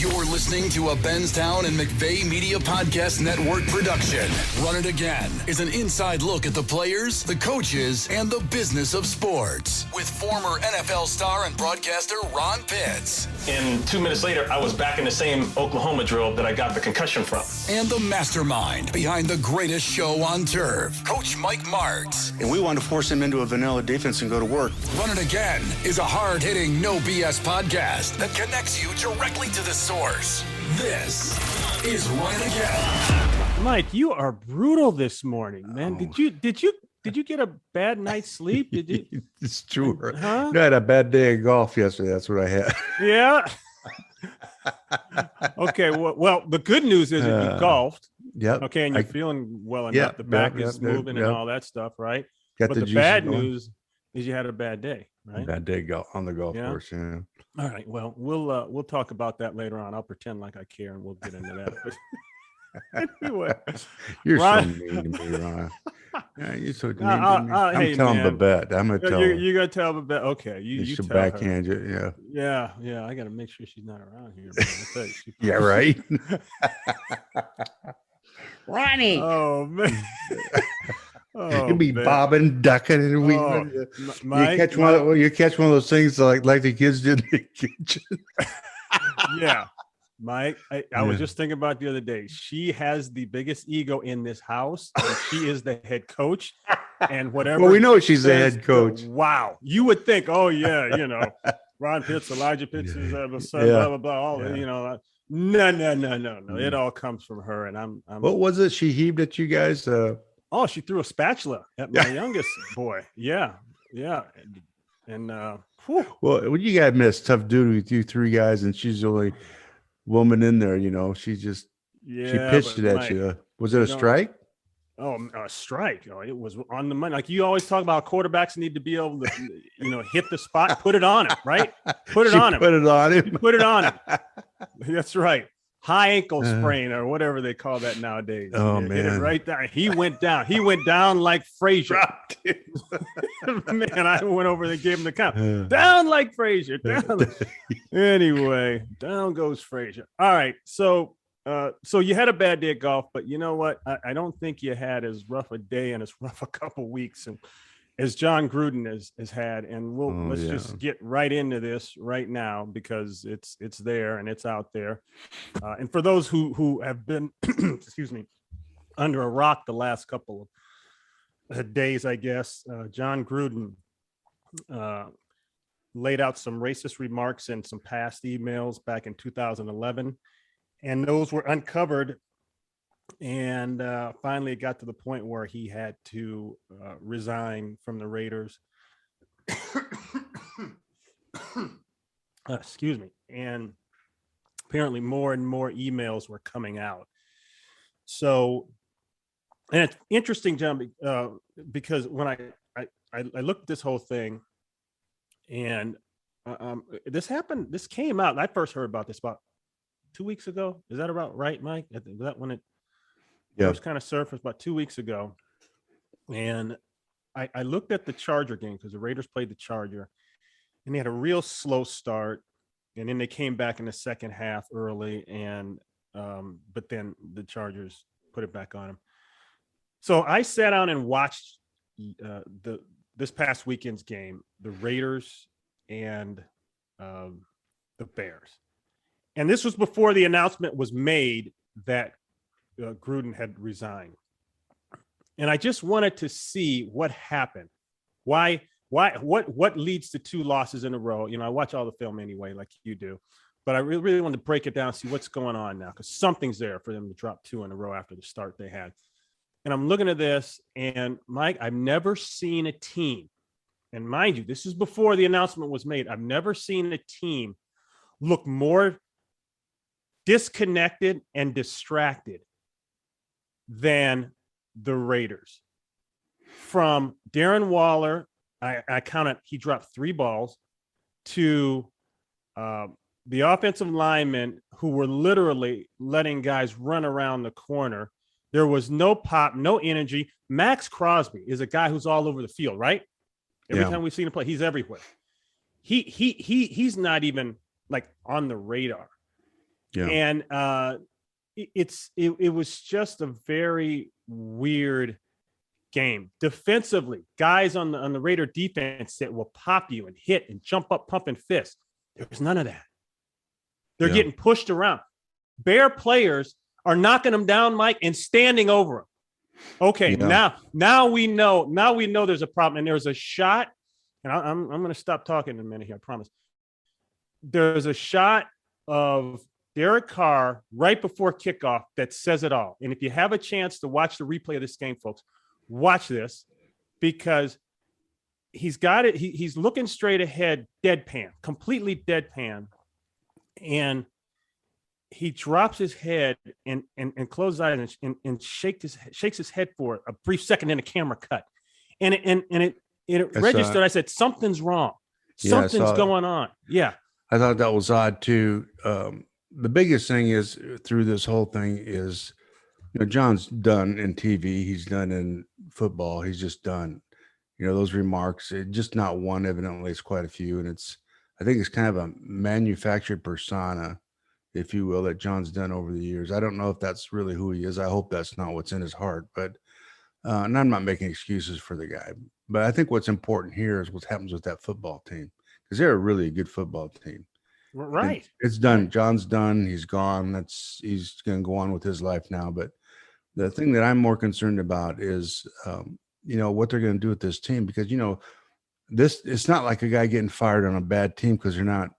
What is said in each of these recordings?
You're listening to a Benstown and McVeigh Media Podcast Network production. Run It Again is an inside look at the players, the coaches, and the business of sports with former NFL star and broadcaster Ron Pitts. And 2 minutes later, I was back in the same Oklahoma drill that I got the concussion from. And the mastermind behind the greatest show on turf, Coach Mike Martz. And we want to force him into a vanilla defense and go to work. Run It Again is a hard-hitting, no BS podcast that connects you directly to the source. This is Run It Again. Mike, you are brutal this morning, man. Did you get a bad night's sleep? Did you? It's true. Huh? I had a bad day of golf yesterday. That's what I had. Yeah. Okay. Well, the good news is that you golfed. Yep. Okay, and you're feeling well enough. The back is moving and all that stuff, right? But the bad news is you had a bad day, right? Bad day on the golf course. Yeah. All right. Well, we'll talk about that later on. I'll pretend like I care, and we'll get into that. But anyway, You're Ron, so mean to me, Ron. Yeah, you're so mean to me. hey, telling man. the bet. I'm gonna tell. You gotta tell the bet. Okay, you should tell backhand her. you. Yeah. Yeah. I gotta make sure she's not around here. Man. I tell you, Yeah. Right. Ronnie. Oh man. You'll be bobbing, ducking, and weaving. You catch one of those things like the kids did in the kitchen. Yeah, Mike. I was just thinking about the other day. She has the biggest ego in this house, and she is the head coach. And whatever. Well, we know she's the head coach. Wow, you would think, oh yeah, Ron Pitts, Elijah Pitts is son, blah blah blah. All No. It all comes from her, and I'm. What was it? She heaved at you guys. Oh, she threw a spatula at my youngest boy. Yeah. And well, what you guys miss tough duty with you three guys, and she's the only woman in there. She just she pitched it at you. Was it a strike? Oh, a strike! Oh, it was on the money. Like you always talk about, quarterbacks need to be able to, hit the spot, put it on him, right? Put it on him. Put it on him. Put it on him. That's right. High ankle sprain or whatever they call that nowadays. Oh man! Hit it right there. He went down. He went down like Frazier. Man, I went over and gave him the count. Down like Frazier. Down. Anyway, down goes Frazier. All right. So you had a bad day at golf, but you know what? I don't think you had as rough a day and as rough a couple weeks and as Jon Gruden has had. And let's just get right into this right now because it's there and it's out there. And for those who have been, excuse me, under a rock the last couple of days, I guess, Jon Gruden laid out some racist remarks in some past emails back in 2011. And those were uncovered. And finally, it got to the point where he had to resign from the Raiders. Excuse me. And apparently more and more emails were coming out. So, and it's interesting, John, because when I looked at this whole thing and this came out. I first heard about this about 2 weeks ago. Is that about right, Mike? Was that when it first kind of surfaced about 2 weeks ago? And I looked at the Charger game because the Raiders played the Charger and they had a real slow start. And then they came back in the second half early and but then the Chargers put it back on them. So I sat down and watched this past weekend's game, the Raiders and the Bears. And this was before the announcement was made that Gruden had resigned. And I just wanted to see what happened. What leads to two losses in a row? I watch all the film anyway, like you do. But I really wanted to break it down, see what's going on now, because something's there for them to drop two in a row after the start they had. And I'm looking at this, and Mike, I've never seen a team, and mind you, this is before the announcement was made. I've never seen a team look more disconnected and distracted than the Raiders. From Darren Waller, I counted, he dropped 3 balls, to the offensive linemen who were literally letting guys run around the corner. There was no pop, no energy. Max Crosby is a guy who's all over the field, right? Every time we've seen him play, he's everywhere. He's not even like on the radar. Yeah. And it was just a very weird game. Defensively, guys on the Raider defense that will pop you and hit and jump up, pumping fists. There's none of that. They're getting pushed around. Bear players are knocking them down, Mike, and standing over them. Okay, now we know there's a problem. And there's a shot, and I'm going to stop talking in a minute here, I promise. There's a shot of Derek Carr right before kickoff that says it all. And if you have a chance to watch the replay of this game, folks, watch this, because he's got it. He's looking straight ahead, deadpan, completely deadpan. And he drops his head and closes eyes and shakes his head for a brief second, and a camera cut. And it registered. I said, something's wrong. Something's going on. Yeah. I thought that was odd too. The biggest thing is through this whole thing is, Jon's done in TV. He's done in football. He's just done, those remarks. Just not one, evidently it's quite a few. And I think it's kind of a manufactured persona, if you will, that Jon's done over the years. I don't know if that's really who he is. I hope that's not what's in his heart, but, and I'm not making excuses for the guy, but I think what's important here is what happens with that football team, because they're a really good football team. Right. It's done. Jon's done. He's gone. He's going to go on with his life now. But the thing that I'm more concerned about is, what they're going to do with this team, because, it's not like a guy getting fired on a bad team because they're not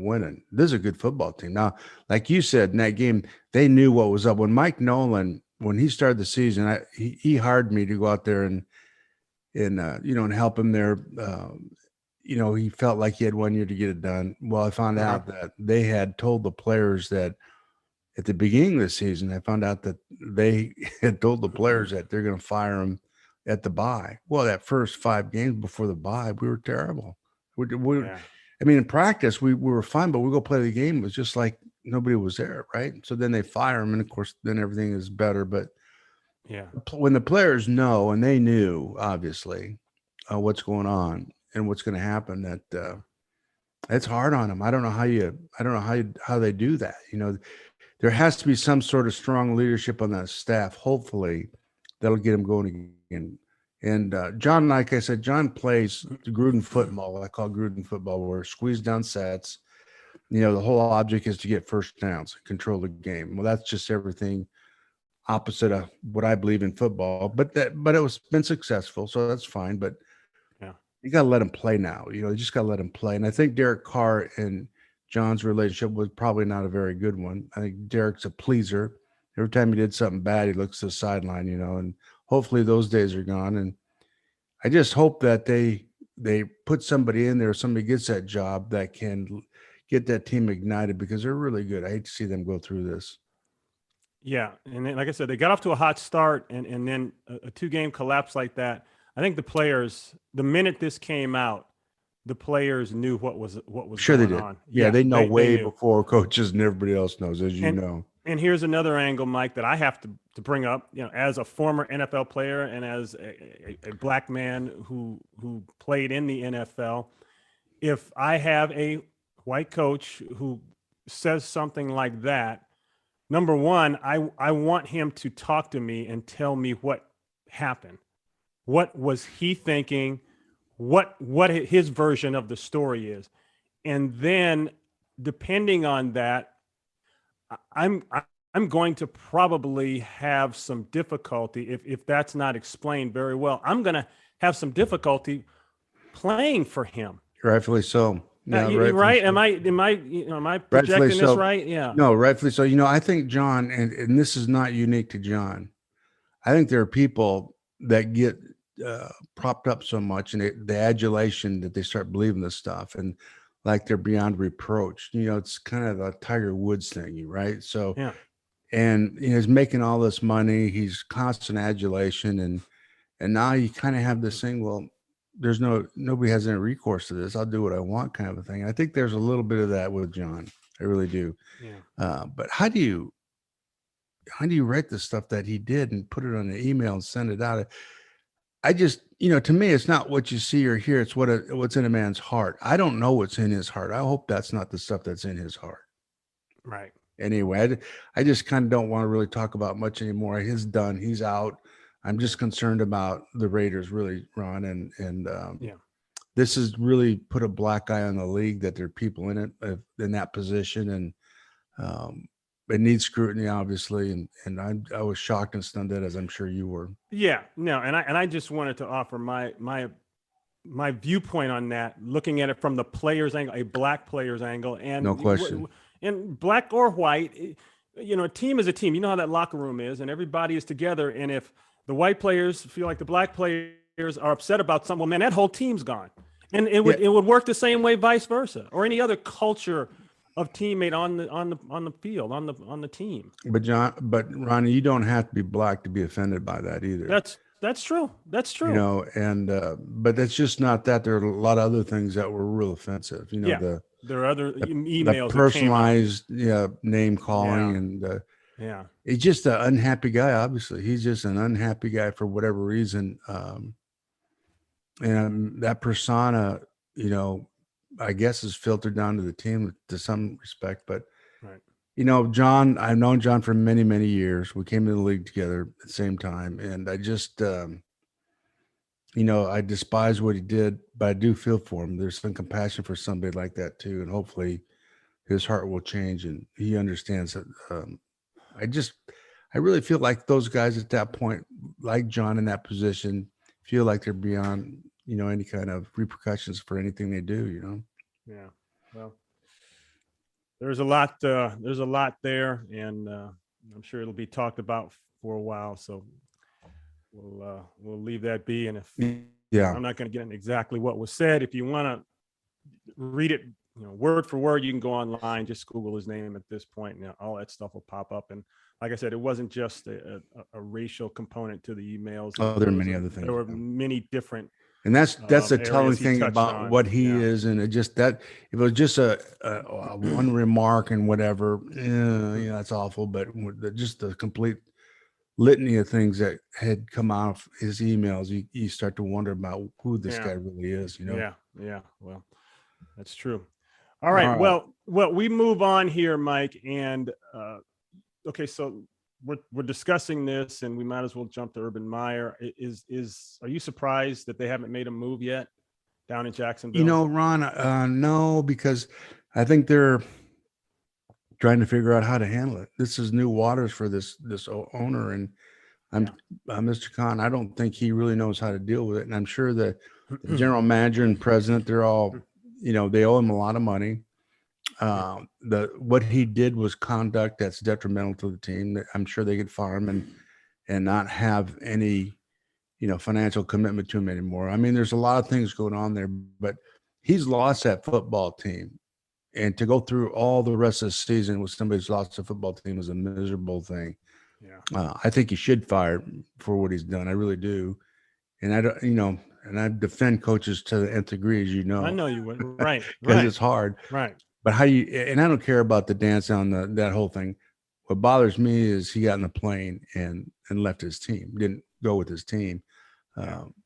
winning. This is a good football team. Now, like you said, in that game, they knew what was up. When Mike Nolan, when he started the season, he hired me to go out there and help him there. He felt like he had 1 year to get it done. Well, I found out that they had told the players that at the beginning of the season, I found out that they had told the players that they're going to fire him at the bye. Well, that first 5 games before the bye, we were terrible. I mean, in practice, we were fine, but we go play the game. It was just like nobody was there, right? So then they fire him, and of course, then everything is better. But when the players know, and they knew, obviously, what's going on and what's going to happen, that it's hard on them. I don't know how they do that. There has to be some sort of strong leadership on that staff. Hopefully, that'll get them going again. And Jon, like I said, Jon plays the Gruden football. I call Gruden football, where squeeze down sets. The whole object is to get first downs, control the game. Well, that's just everything opposite of what I believe in football. But it was been successful, so that's fine. But you got to let him play now. You just got to let him play. And I think Derek Carr and Jon's relationship was probably not a very good one. I think Derek's a pleaser. Every time he did something bad, he looks to the sideline, and hopefully those days are gone. And I just hope that they put somebody in there, somebody gets that job that can get that team ignited, because they're really good. I hate to see them go through this. Yeah. And then, like I said, they got off to a hot start, and then a 2-game collapse like that. I think the players, the minute this came out, the players knew what was sure going they did. on. Yeah, they know way before coaches and everybody else knows, as you know. And here's another angle, Mike, that I have to bring up. As a former NFL player and as a black man who played in the NFL, if I have a white coach who says something like that, number one, I want him to talk to me and tell me what happened. What was he thinking? What his version of the story is. And then depending on that, I'm going to probably have some difficulty if that's not explained very well. I'm going to have some difficulty playing for him. Rightfully so. Yeah, right? So. Am I projecting this right? Yeah. No, rightfully so. I think Jon, and this is not unique to Jon. I think there are people that get propped up so much, and the adulation that they start believing this stuff, and like they're beyond reproach. It's kind of a Tiger Woods thing, right? So, and he's making all this money. He's constant adulation, and now you kind of have this thing. Well, there's nobody has any recourse to this. I'll do what I want, kind of a thing. I think there's a little bit of that with Jon. I really do. Yeah. But how do you write the stuff that he did and put it on an email and send it out? I just, to me, it's not what you see or hear. It's what's in a man's heart. I don't know what's in his heart. I hope that's not the stuff that's in his heart. Right. Anyway, I just kind of don't want to really talk about much anymore. He's done. He's out. I'm just concerned about the Raiders, really, Ron, and Yeah. this has really put a black eye on the league that there are people in it in that position, and it needs scrutiny, obviously. And I was shocked and stunned, as I'm sure you were. Yeah. No. And I just wanted to offer my viewpoint on that, looking at it from the player's angle, a black player's angle, and No question. And black or white, a team is a team. You know how that locker room is, and everybody is together. And if the white players feel like the black players are upset about something, well, man, that whole team's gone. And it would work the same way, vice versa, or any other culture of teammate on the field, on the team. But Ronnie, you don't have to be black to be offended by that either. That's true. That's true. And but that's just not that. There are a lot of other things that were real offensive. There are other emails, the personalized, name calling, and he's just an unhappy guy. Obviously, he's just an unhappy guy for whatever reason. And that persona, I guess, is filtered down to the team to some respect. But right. John, I've known John for many, many years. We came to the league together at the same time, and I just, I despise what he did, but I do feel for him. There's some compassion for somebody like that too, and hopefully his heart will change and he understands that. I really feel like those guys at that point, like John in that position, feel like they're beyond, any kind of repercussions for anything they do. Yeah. Well, there's a lot there, and I'm sure it'll be talked about for a while. So we'll leave that be. And if I'm not going to get into exactly what was said, if you want to read it, word for word, you can go online, just Google his name at this point, and all that stuff will pop up. And like I said, it wasn't just a racial component to the emails. Oh, there are many other things. There were many different. And that's a telling thing about on what he is, and if it was just a one remark and whatever, that's awful. But just the complete litany of things that had come out of his emails, you start to wonder about who this guy really is. Yeah. Well, that's true. All right. Well, we move on here, Mike, and okay, so we're discussing this, and we might as well jump to Urban Meyer. Are you surprised that they haven't made a move yet down in Jacksonville? Ron, no, because I think they're trying to figure out how to handle it. This is new waters for this owner, and Mr. Khan, I don't think he really knows how to deal with it. And I'm sure the general manager and president, they're all, they owe him a lot of money. What he did was conduct that's detrimental to the team. I'm sure they could fire him and not have any, financial commitment to him anymore. I mean, there's a lot of things going on there, but he's lost that football team, and to go through all the rest of the season with somebody's lost a football team is a miserable thing. Yeah. I think he should fire for what he's done. I really do. And I don't, and I defend coaches to the nth degree, as you know. I know you would. Right. Because it's hard. Right. But and I don't care about the dance on that whole thing. What bothers me is he got in the plane and left his team, didn't go with his team.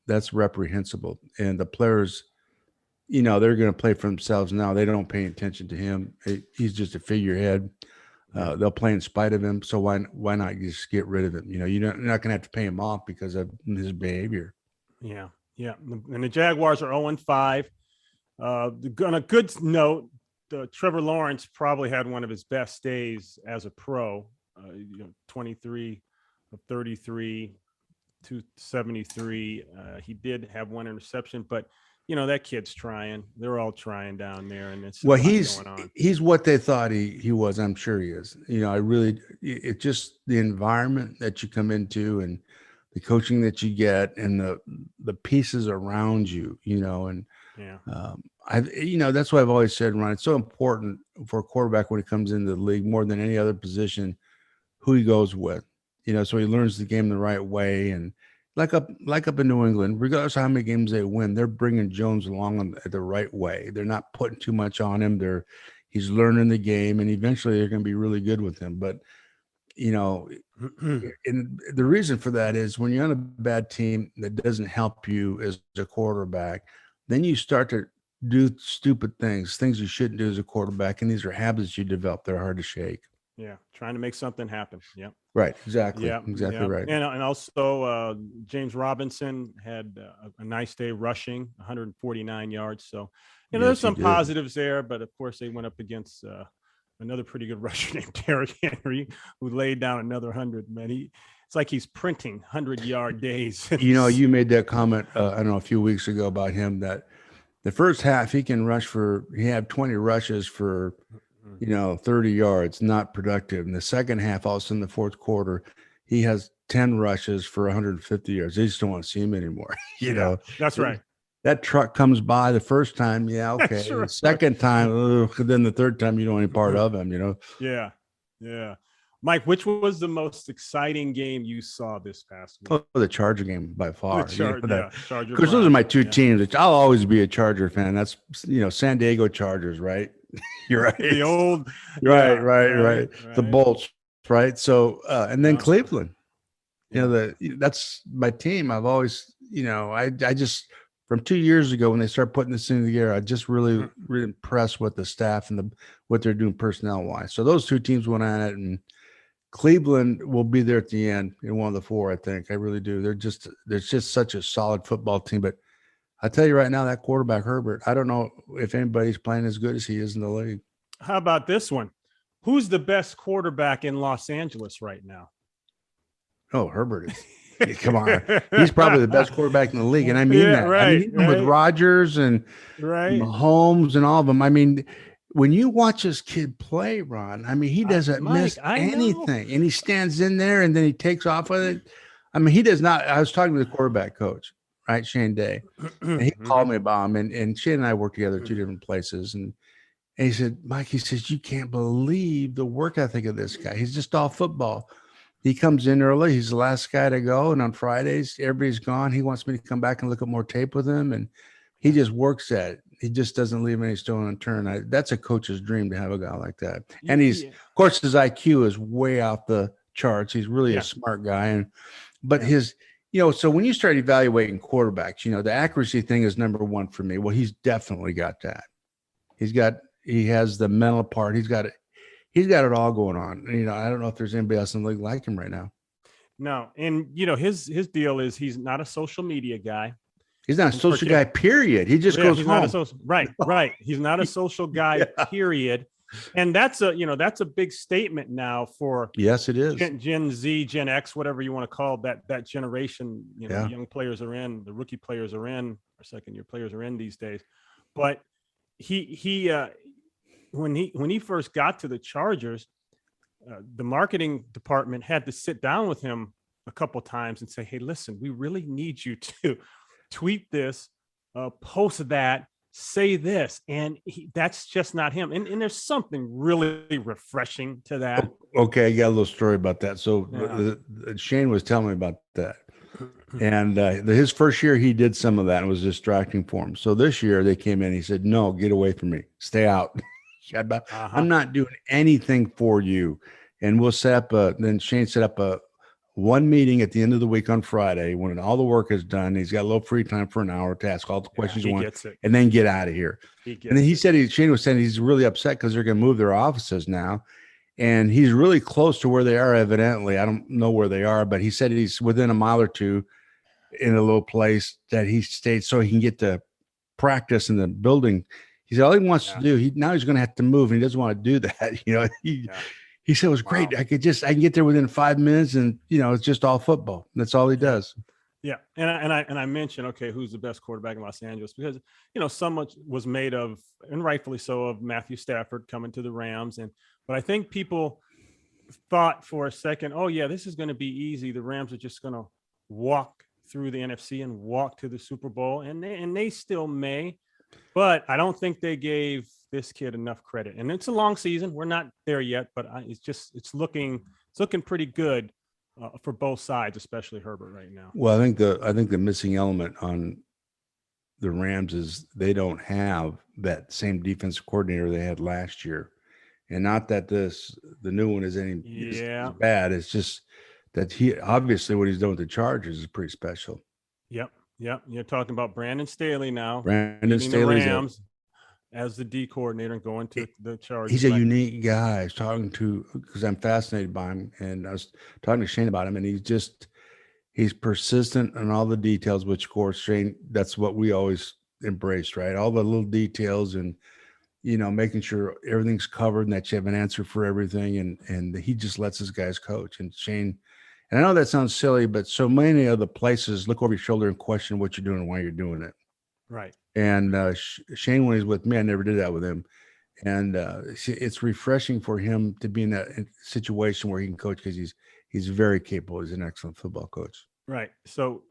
That's reprehensible. And the players, they're going to play for themselves now. They don't pay attention to him. He's just a figurehead. They'll play in spite of him. So why not just get rid of him? You're not going to have to pay him off because of his behavior. Yeah. Yeah. And the Jaguars are 0-5. On a good note, Trevor Lawrence probably had one of his best days as a pro. 23 of 33, 273. He did have one interception, but that kid's trying. They're all trying down there, and it's he's what they thought he was. I'm sure he is. It's just the environment that you come into and the coaching that you get and the pieces around you. That's why I've always said, Ron, it's so important for a quarterback when he comes into the league more than any other position, who he goes with, so he learns the game the right way. And like up in New England, regardless of how many games they win, they're bringing Jones along the right way. They're not putting too much on him. He's learning the game, and eventually they're going to be really good with him. But, and the reason for that is when you're on a bad team that doesn't help you as a quarterback, then you start to do stupid things you shouldn't do as a quarterback. And these are habits you develop. They're hard to shake. Yeah, trying to make something happen. Yep. Right. Exactly. Yeah, Exactly yeah. right. And also James Robinson had a nice day rushing, 149 yards. So, Yes, there's he some did. positives there, but of course they went up against another pretty good rusher named Derrick Henry, who laid down another 100. Man, it's like he's printing 100-yard days. You made that comment, I don't know, a few weeks ago about him that the first half he had 20 rushes for, 30 yards, not productive. In the second half, all of a sudden, the fourth quarter, he has 10 rushes for 150 yards. They just don't want to see him anymore. That's right. That truck comes by the first time. Yeah. Okay. That's right. The second time, then the third time, you don't want any part of him, Yeah. Yeah. Mike, which was the most exciting game you saw this past week? Oh, the Charger game by far. Charger. Because those are my two teams. I'll always be a Charger fan. That's, San Diego Chargers, right? You're right. The old. Right. The Bolts, right? So, and then Cleveland, that's my team. I've always, I just, from 2 years ago when they started putting this thing together, I just really impressed with the staff and what they're doing personnel wise. So those two teams went on it, and Cleveland will be there at the end in one of the four. I think I really do. They're just such a solid football team. But I tell you right now, that quarterback Herbert, I don't know if anybody's playing as good as he is in the league. How about this one? Who's the best quarterback in Los Angeles right now? Oh, Herbert is. Come on, he's probably the best quarterback in the league, and I mean that. Right, I mean, even with Rodgers and Mahomes and all of them. I mean, when you watch this kid play, Ron, I mean, he doesn't miss anything, and he stands in there and then he takes off with it. I mean, he does not. I was talking to the quarterback coach, right, Shane Day, and he called me about him, and Shane and I worked together at two different places, and he said, Mike, he says, you can't believe the work ethic of this guy. He's just all football. He comes in early. He's the last guy to go. And on Fridays, everybody's gone. He wants me to come back and look at more tape with him. And he just works at it. He just doesn't leave any stone unturned. That's a coach's dream to have a guy like that. And of course, his IQ is way off the charts. He's really a smart guy. But his, so when you start evaluating quarterbacks, the accuracy thing is number one for me. Well, he's definitely got that. He has the mental part. He's got it all going on. I don't know if there's anybody else in the league like him right now. No. And, his deal is he's not a social media guy. He's not a social guy, period. He just goes home. Right. He's not a social guy, period. And that's a big statement now for yes, it is. Gen Z, Gen X, whatever you want to call that generation, young players are in, the rookie players are in, or second year players are in these days. But he when he first got to the Chargers, the marketing department had to sit down with him a couple times and say, hey, listen, we really need you to tweet this, post that, say this. And that's just not him. And there's something really refreshing to that. Okay, I got a little story about that. So Shane was telling me about that. And his first year, he did some of that and was distracting for him. So this year they came in, he said, no, get away from me. Stay out. I'm not doing anything for you. And we'll set up then Shane set up one meeting at the end of the week on Friday when all the work is done. He's got a little free time for an hour to ask all the questions you want and then get out of here. And then Shane was saying he's really upset because they're going to move their offices now. And he's really close to where they are, evidently. I don't know where they are, but he said he's within a mile or two in a little place that he stayed so he can get to practice in the building. He said all he wants to do, now he's going to have to move, and he doesn't want to do that. He said it was great. I can get there within 5 minutes, and it's just all football. That's all he does. Yeah, and I mentioned, okay, who's the best quarterback in Los Angeles? Because so much was made of, and rightfully so, of Matthew Stafford coming to the Rams, but I think people thought for a second, oh yeah, this is going to be easy. The Rams are just going to walk through the NFC and walk to the Super Bowl, and they still may. But I don't think they gave this kid enough credit. And it's a long season. We're not there yet, but it's looking pretty good for both sides, especially Herbert right now. Well, I think the missing element on the Rams is they don't have that same defensive coordinator they had last year. And not that the new one is is bad. It's just that he obviously what he's done with the Chargers is pretty special. Yep. You're talking about Brandon Staley now. Brandon Staley's Rams as the D coordinator and going to the Chargers. He's a unique guy. I was talking to, because I'm fascinated by him, and I was talking to Shane about him, and he's persistent in all the details, which of course, Shane, that's what we always embraced, right? All the little details and, making sure everything's covered and that you have an answer for everything. And he just lets his guys coach. And Shane, and I know that sounds silly, but so many other places look over your shoulder and question what you're doing and why you're doing it. Right. And Shane, when he's with me, I never did that with him. And it's refreshing for him to be in that situation where he can coach, because he's very capable. He's an excellent football coach. Right. So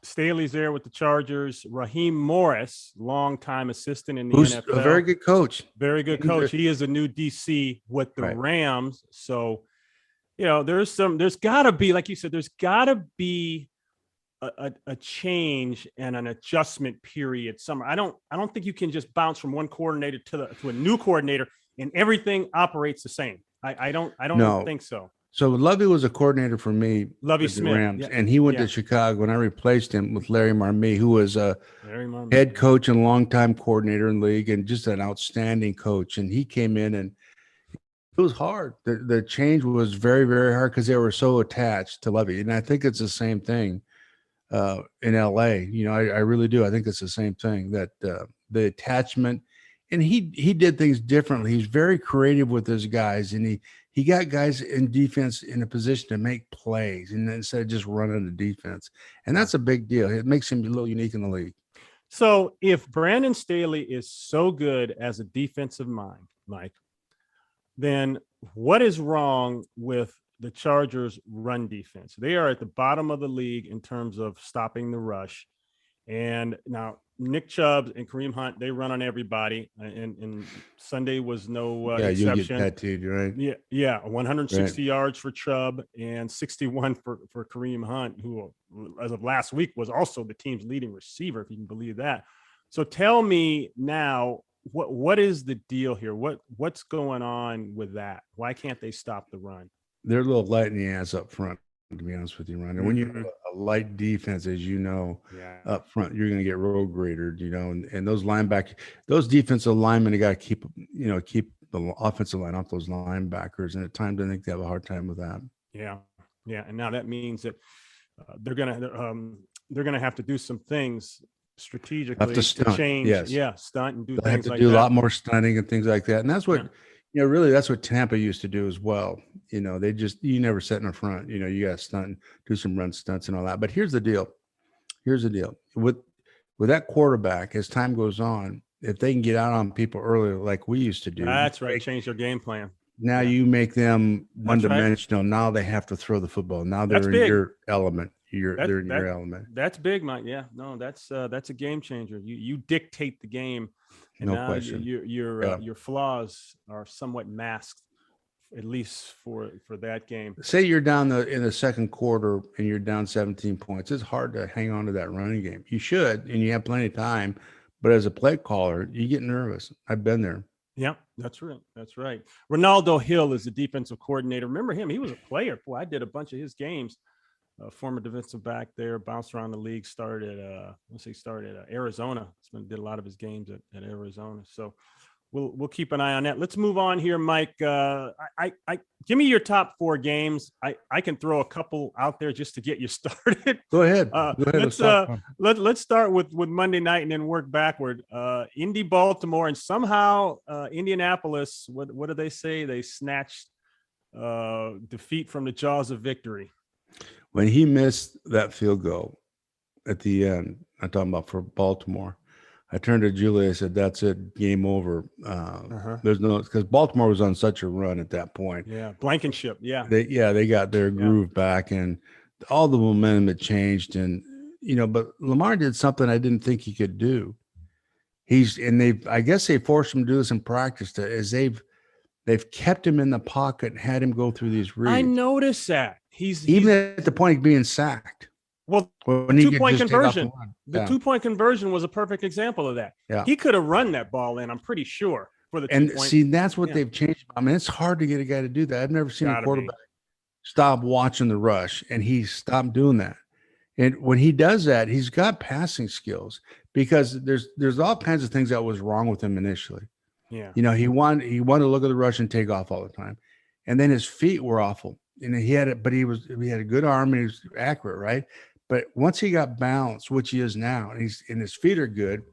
Staley's there with the Chargers. Raheem Morris, longtime assistant in the NFL. A very good coach. Very good coach. He is a new DC with the Rams. So, there's got to be, like you said, there's got to be a change and an adjustment period somewhere. I don't think you can just bounce from one coordinator to a new coordinator and everything operates the same. I don't think so. So Lovey was a coordinator for me, Lovey Smith, Rams, and he went to Chicago, and I replaced him with Larry Marmee, who was a head coach and longtime coordinator in the league, and just an outstanding coach. And he came in, and it was hard. The change was very, very hard because they were so attached to Lovey. And I think it's the same thing in LA. I really do. I think it's the same thing, that the attachment. And he did things differently. He's very creative with his guys, and he got guys in defense in a position to make plays, and instead of just running the defense. And that's a big deal. It makes him a little unique in the league. So if Brandon Staley is so good as a defensive mind, Mike, then what is wrong with the Chargers' run defense? They are at the bottom of the league in terms of stopping the rush. And now Nick Chubb and Kareem Hunt, they run on everybody, and Sunday was no exception. You get tattooed, right? Yeah, 160 yards for Chubb and 61 for Kareem Hunt, who, as of last week, was also the team's leading receiver, if you can believe that. So tell me now, what is the deal here? What's going on with that? Why can't they stop the run? They're a little light in the ass up front, to be honest with you, Ron. And when you have a light defense, as you know, up front, you're going to get road gradered, and those those defensive linemen, you got to keep the offensive line off those linebackers. And at times, I think they have a hard time with that. Yeah. And now that means that they're gonna have to do some things strategically to change. Stunt and do things like that. They have to do a lot more stunting and things like that. And that's what. Really, that's what Tampa used to do as well. You never sit in the front. You got to stunt, do some run stunts and all that. But here's the deal. With that quarterback, as time goes on, if they can get out on people earlier, like we used to do. That's right. Change their game plan. Now you make them one-dimensional. Right. Now they have to throw the football. Now they're in your element. They're in your element. That's big, Mike. Yeah. No, that's a game changer. You dictate the game. And no now question. Your flaws are somewhat masked, at least for that game. Say you're down in the second quarter and you're down 17 points. It's hard to hang on to that running game. You should, and you have plenty of time. But as a play caller, you get nervous. I've been there. Yeah, that's right. Ronaldo Hill is the defensive coordinator. Remember him? He was a player. Boy, I did a bunch of his games. Former defensive back there, bounced around the league, started at Arizona. Did a lot of his games at Arizona. So we'll keep an eye on that. Let's move on here, Mike. I give me your top 4 games. I can throw a couple out there just to get you started. Go ahead. Let's start with Monday night and then work backward. Indy, Baltimore, and somehow Indianapolis. What do they say? They snatched defeat from the jaws of victory. When he missed that field goal at the end, I'm talking about for Baltimore, I turned to Julie. I said, "That's it, game over." There's no, because Baltimore was on such a run at that point. Yeah, Blankenship. Yeah, they got their groove back, and all the momentum had changed. And but Lamar did something I didn't think he could do. I guess they forced him to do this in practice. They've kept him in the pocket and had him go through these reads. I noticed that. He's even at the point of being sacked. Well, when 2-point conversion. The 2-point conversion was a perfect example of that. Yeah. He could have run that ball in, I'm pretty sure, for the 2-point. And see, that's what they've changed. I mean, it's hard to get a guy to do that. I've never seen a quarterback stop watching the rush, and he stopped doing that. And when he does that, he's got passing skills. because there's all kinds of things that was wrong with him initially. Yeah. You know, he wanted to look at the rush and take off all the time. And then his feet were awful. And he had it, but he had a good arm and he was accurate, right? But once he got balanced, which he is now, and his feet are good,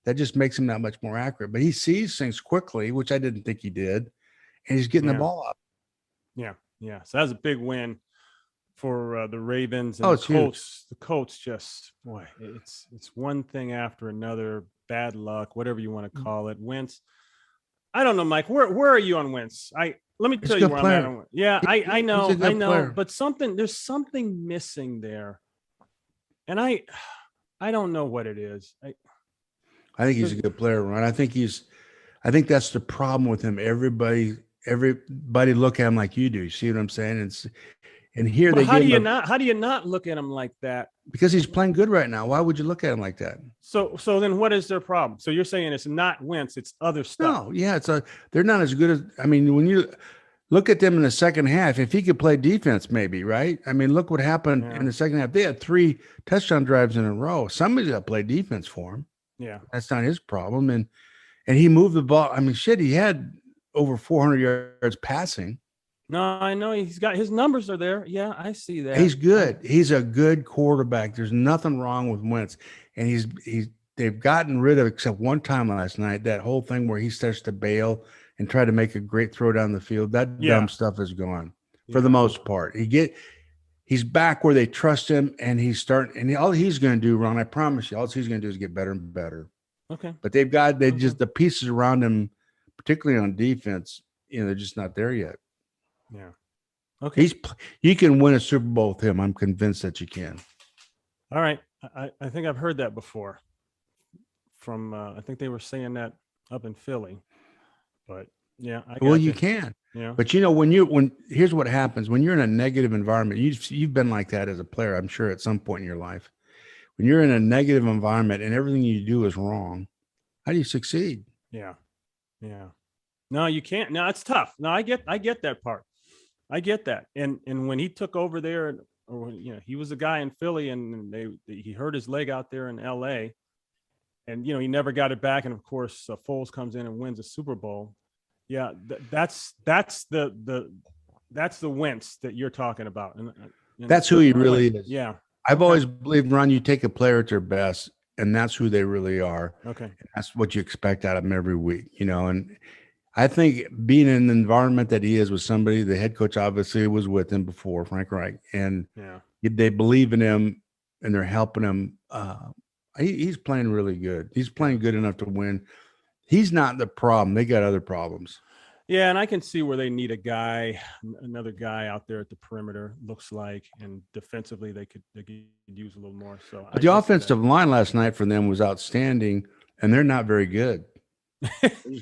that just makes him that much more accurate. But he sees things quickly, which I didn't think he did, and he's getting the ball up. Yeah, yeah. So that was a big win for the Ravens. And Oh, the it's Colts. The Colts just, boy, it's one thing after another. Bad luck, whatever you want to call it. Wentz. I don't know, Mike. Where are you on Wentz? Let me tell you where I'm at on Wentz. Yeah, I know, player. but there's something missing there, and I don't know what it is. I think he's a good player, Ron. I think that's the problem with him. Everybody look at him like you do. You see what I'm saying? And here but they how do you not look at him like that? Because he's playing good right now. Why would you look at him like that? So then what is their problem? So you're saying it's not Wentz, it's other stuff. No, yeah, they're not as good as, I mean, when you look at them in the second half, if he could play defense, maybe, right? I mean, look what happened in the second half. They had 3 touchdown drives in a row. Somebody's got to play defense for him. Yeah. That's not his problem. And he moved the ball. I mean, shit, he had over 400 yards passing. No, I know he's got his numbers are there. Yeah, I see that. He's good. He's a good quarterback. There's nothing wrong with Wentz. And they've gotten rid of, except one time last night, that whole thing where he starts to bail and try to make a great throw down the field. That dumb stuff is gone for the most part. He's back where they trust him, and all he's going to do, Ron, I promise you, all he's going to do is get better and better. Okay. But just the pieces around him, particularly on defense, they're just not there yet. Yeah. Okay. You can win a Super Bowl with him. I'm convinced that you can. All right. I think I've heard that before from, I think they were saying that up in Philly, but yeah. You can. Yeah. But here's what happens when you're in a negative environment. You've been like that as a player, I'm sure, at some point in your life. When you're in a negative environment and everything you do is wrong, how do you succeed? Yeah. Yeah. No, you can't. No, it's tough. No, I get that part. I get that. And when he took over there, or he was a guy in Philly, and he hurt his leg out there in LA, and he never got it back. And of course, Foles comes in and wins a Super Bowl. Yeah, that's the Wentz that you're talking about. And that's who he really is. Yeah, I've always believed, Ron, you take a player at their best, and that's who they really are. Okay, and that's what you expect out of them every week. And I think being in the environment that he is with somebody, the head coach obviously was with him before, Frank Reich, and they believe in him and they're helping him. He's playing really good. He's playing good enough to win. He's not the problem. They got other problems. Yeah, and I can see where they need another guy out there at the perimeter, looks like, and defensively they could use a little more. So, but the offensive line last night for them was outstanding, and they're not very good.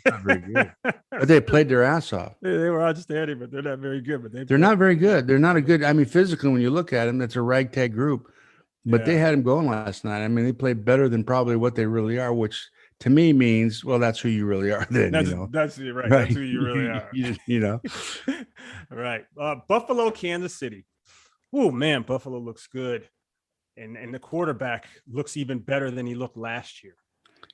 Not very good. But they played their ass off. They were outstanding, but they're not very good. But they're not very good. They're not a good. I mean, physically, when you look at them, it's a ragtag group. But they had them going last night. I mean, they played better than probably what they really are, which to me means, well, that's who you really are. Then that's right. That's who you really are. Right. Buffalo, Kansas City. Oh man, Buffalo looks good, and the quarterback looks even better than he looked last year.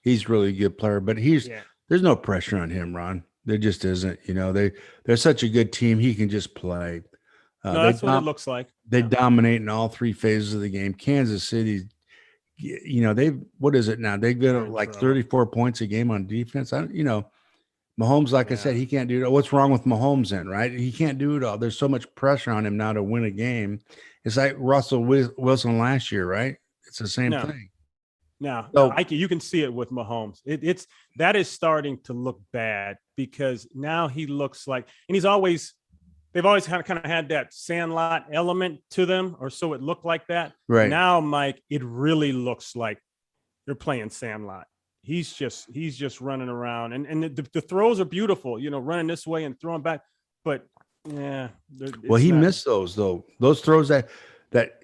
He's really a good player, but there's no pressure on him, Ron. There just isn't. They're such a good team. He can just play. That's what it looks like. They dominate in all 3 phases of the game. Kansas City, what is it now? They get like 34 points a game on defense. Mahomes, like I said, he can't do it. What's wrong with Mahomes then, right? He can't do it all. There's so much pressure on him now to win a game. It's like Russell Wilson last year, right? It's the same thing. No, you can see it with Mahomes. That is starting to look bad because now he looks like, and they've always kind of had that Sandlot element to them, or so it looked like that. Right now, Mike, it really looks like they're playing Sandlot. He's just running around, and the throws are beautiful. Running this way and throwing back, but he missed those though. Those throws that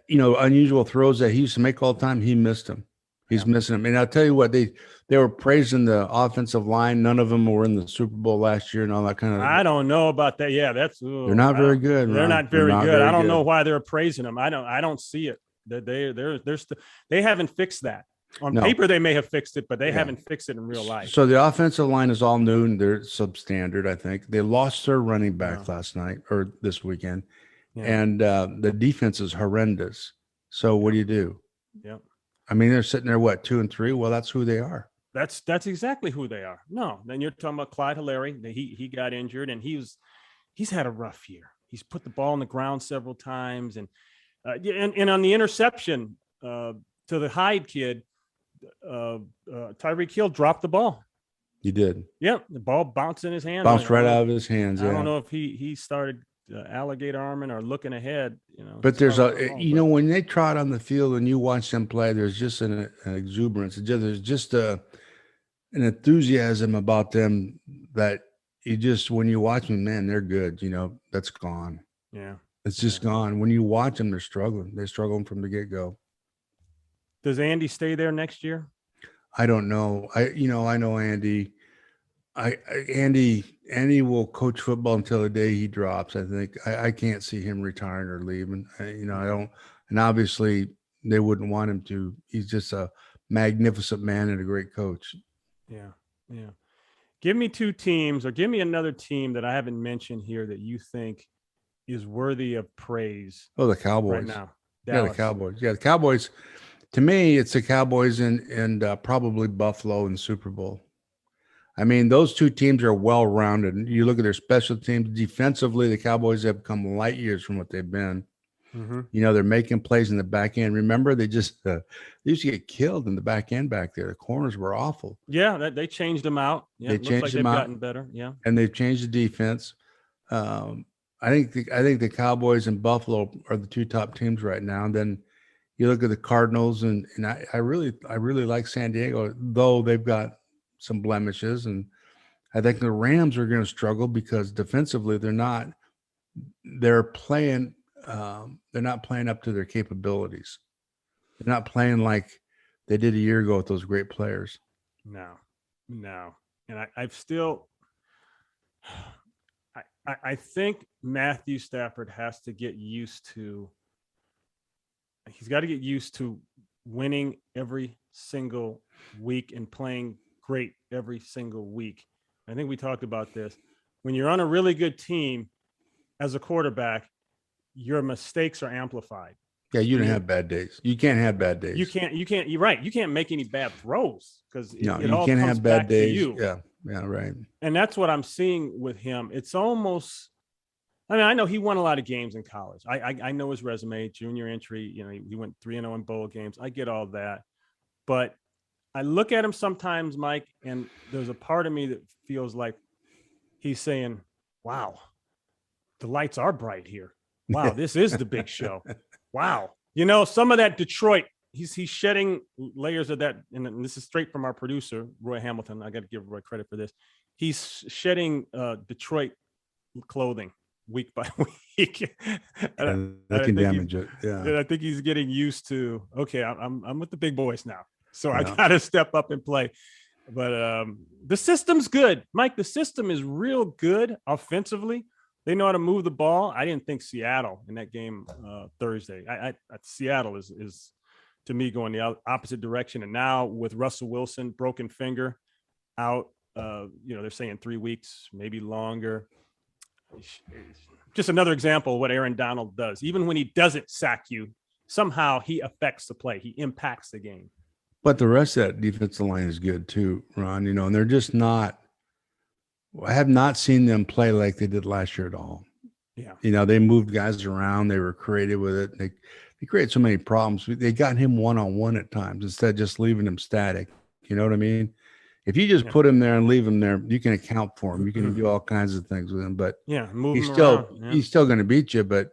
unusual throws that he used to make all the time. He missed them. He's missing them. And I'll tell you what, they were praising the offensive line. None of them were in the Super Bowl last year and all that kind of. I don't know about that. Yeah, they're not very good. They're not very good. I don't know why they're praising them. I don't see it. They haven't fixed that. On No. paper, they may have fixed it, but they Yeah. haven't fixed it in real life. So the offensive line is all new and they're substandard, I think. They lost their running back Yeah. last night or this weekend. Yeah. And the defense is horrendous. So what do you do? Yeah. I mean, they're sitting there, 2-3? Well, that's who they are. That's exactly who they are. No, then you're talking about Clyde Hillary. He got injured and he's had a rough year. He's put the ball on the ground several times, and on the interception to the Hyde kid, Tyreek Hill dropped the ball. You did. Yeah, the ball bounced in his hand. Bounced right out of his hands. I Yeah. don't know if he started alligator arming or looking ahead. But there's when they trot on the field and you watch them play, there's just an exuberance. There's just an enthusiasm about them that you just, when you watch them, man, they're good. That's gone. Yeah. It's just gone. When you watch them, they're struggling. They're struggling from the get-go. Does Andy stay there next year? I don't know. I know Andy. Andy will coach football until the day he drops. I think I can't see him retiring or leaving. I don't. And obviously, they wouldn't want him to. He's just a magnificent man and a great coach. Yeah, yeah. Give me two teams, or give me another team that I haven't mentioned here that you think is worthy of praise. Oh, the Cowboys right now. Yeah, the Cowboys. Yeah, the Cowboys. To me, it's the Cowboys and probably Buffalo in the Super Bowl. I mean, those two teams are well-rounded. You look at their special teams. Defensively, the Cowboys have come light years from what they've been. Mm-hmm. They're making plays in the back end. Remember, they used to get killed in the back end back there. The corners were awful. Yeah, they changed them out. Yeah, they changed them they've out. Gotten better. Yeah, and they've changed the defense. I think the Cowboys and Buffalo are the two top teams right now. And then you look at the Cardinals, and I really like San Diego, though they've got some blemishes, and I think the Rams are going to struggle because defensively they're not playing up to their capabilities. They're not playing like they did a year ago with those great players. No. And I think Matthew Stafford has to get used to. He's got to get used to winning every single week and playing great every single week. I think we talked about this. When you're on a really good team as a quarterback, your mistakes are amplified. Yeah, you don't have bad days. You can't have bad days. You can't. You're right. You can't make any bad throws because you can't have bad days. Yeah, right. And that's what I'm seeing with him. It's almost. I mean, I know he won a lot of games in college. I know his resume, junior entry. He went 3-0 in bowl games. I get all that, but I look at him sometimes, Mike, and there's a part of me that feels like he's saying, wow, the lights are bright here. Wow, this is the big show. Wow. Some of that Detroit, he's shedding layers of that. And this is straight from our producer, Roy Hamilton. I got to give Roy credit for this. He's shedding Detroit clothing week by week. and that can damage it. Yeah. And I think he's getting used to, okay, I'm with the big boys now. So I got to step up and play. But the system's good. Mike, the system is real good offensively. They know how to move the ball. I didn't think Seattle in that game Thursday. Seattle is to me going the opposite direction. And now with Russell Wilson, broken finger, out, they're saying 3 weeks, maybe longer. Just another example of what Aaron Donald does. Even when he doesn't sack you, somehow he affects the play. He impacts the game. But the rest of that defensive line is good too, Ron. And they're just not. I have not seen them play like they did last year at all. Yeah. They moved guys around. They were creative with it. They created so many problems. They got him one-on-one at times instead of just leaving him static. You know what I mean? If you just put him there and leave him there, you can account for him. You can do all kinds of things with him. But he's still going to beat you. But